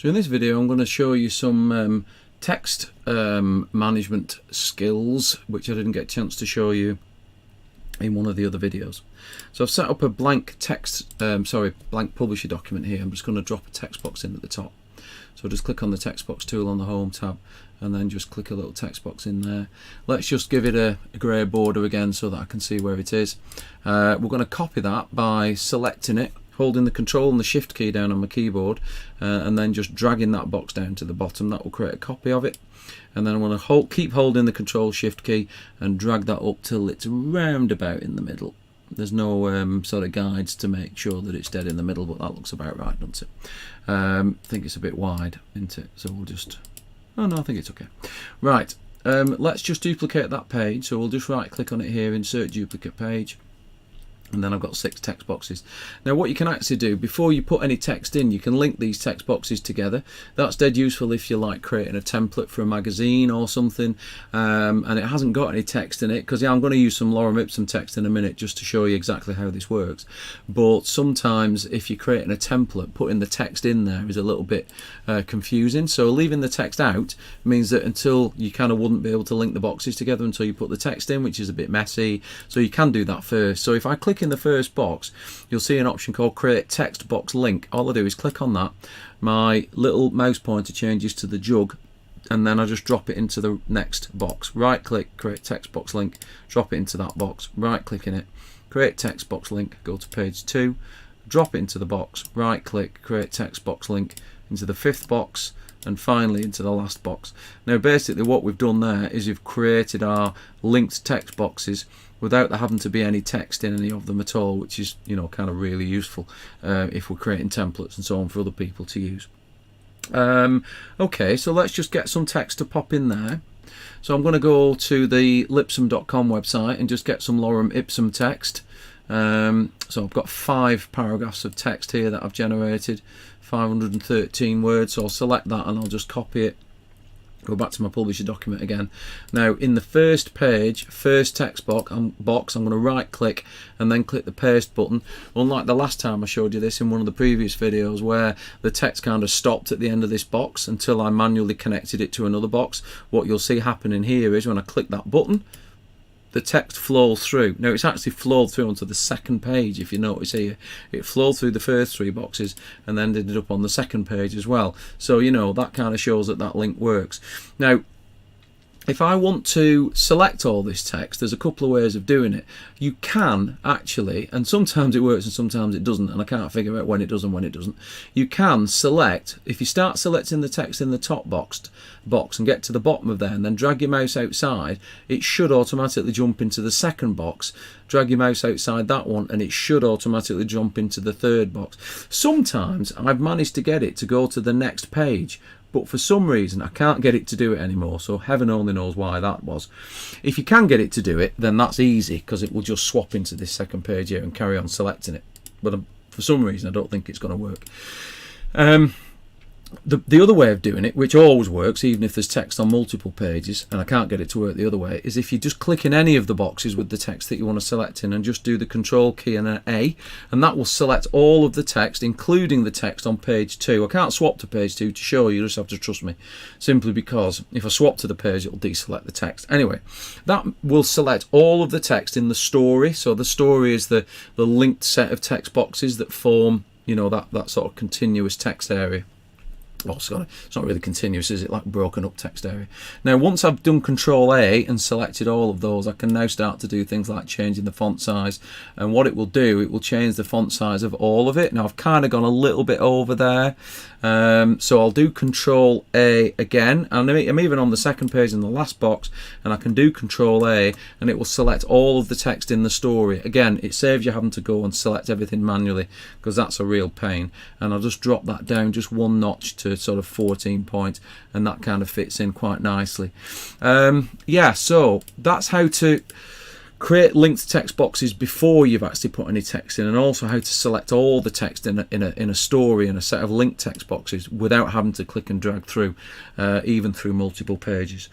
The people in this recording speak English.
So in this video I'm going to show you some text management skills which I didn't get a chance to show you in one of the other videos. So I've set up a blank blank publisher document here. I'm just going to drop a text box in at the top. So just click on the text box tool on the home tab and then just click a little text box in there. Let's just give it a grey border again so that I can see where it is. We're going to copy that by selecting it, holding the Control and the Shift key down on my keyboard, and then just dragging that box down to the bottom. That will create a copy of it. And then I'm going to keep holding the Control Shift key and drag that up till it's round about in the middle. There's no sort of guides to make sure that it's dead in the middle, but that looks about right, doesn't it? I think it's a bit wide, isn't it? So we'll just... oh no, I think it's okay. Right, let's just duplicate that page. So we'll just right click on it here, insert duplicate page. And then I've got 6 text boxes. Now what you can actually do, before you put any text in, you can link these text boxes together. That's dead useful if you like creating a template for a magazine or something, and it hasn't got any text in it, because I'm going to use some Lorem Ipsum text in a minute just to show you exactly how this works. But sometimes if you're creating a template, putting the text in there is a little bit confusing. So leaving the text out means that until you kind of wouldn't be able to link the boxes together until you put the text in, which is a bit messy. So you can do that first. So if I click in the first box, you'll see an option called Create Text Box Link. All I do is click on that, my little mouse pointer changes to the jug, and then I just drop it into the next box. Right click, Create Text Box Link, drop it into that box, right click in it, Create Text Box Link, go to page 2, drop it into the box, right click, Create Text Box Link, into the 5th box, and finally into the last box. Now basically what we've done there is we've created our linked text boxes without there having to be any text in any of them at all, which is, you know, kind of really useful if we're creating templates and so on for other people to use. Okay, so let's just get some text to pop in there. So I'm going to go to the lipsum.com website and just get some Lorem Ipsum text. So I've got 5 paragraphs of text here that I've generated, 513 words, so I'll select that and I'll just copy it, go back to my publisher document again. Now in the first page, first text box, I'm going to right click and then click the paste button. Unlike the last time I showed you this in one of the previous videos where the text kind of stopped at the end of this box until I manually connected it to another box, what you'll see happening here is when I click that button, the text flows through. Now it's actually flowed through onto the second page. If you notice here, it flowed through the first 3 boxes and then ended up on the second page as well. So you know, that kind of shows that that link works. Now if I want to select all this text, there's a couple of ways of doing it. You can actually, and sometimes it works and sometimes it doesn't, and I can't figure out when it does and when it doesn't. You can select, if you start selecting the text in the top box and get to the bottom of there and then drag your mouse outside, it should automatically jump into the second box. Drag your mouse outside that one and it should automatically jump into the 3rd box. Sometimes I've managed to get it to go to the next page, but for some reason I can't get it to do it anymore, so heaven only knows why that was. If you can get it to do it, then that's easy, because it will just swap into this second page here and carry on selecting it. But for some reason I don't think it's going to work. The other way of doing it, which always works even if there's text on multiple pages and I can't get it to work the other way, is if you just click in any of the boxes with the text that you want to select in and just do the Control key and an A, and that will select all of the text, including the text on page 2. I can't swap to page 2 to show you, you just have to trust me, simply because if I swap to the page it'll deselect the text. Anyway, that will select all of the text in the story. So the story is the linked set of text boxes that form, you know, that sort of continuous text area. Oh, sorry, it's not really continuous, is it? Like broken up text area. Now once I've done Control A and selected all of those, I can now start to do things like changing the font size, and what it will do, it will change the font size of all of it. Now I've kind of gone a little bit over there, so I'll do Control A again, and I'm even on the second page in the last box, and I can do Control A and it will select all of the text in the story. Again, it saves you having to go and select everything manually, because that's a real pain. And I'll just drop that down just 1 notch to sort of 14 point, and that kind of fits in quite nicely. Yeah, so that's how to create linked text boxes before you've actually put any text in, and also how to select all the text in a story and a set of linked text boxes without having to click and drag through, even through multiple pages.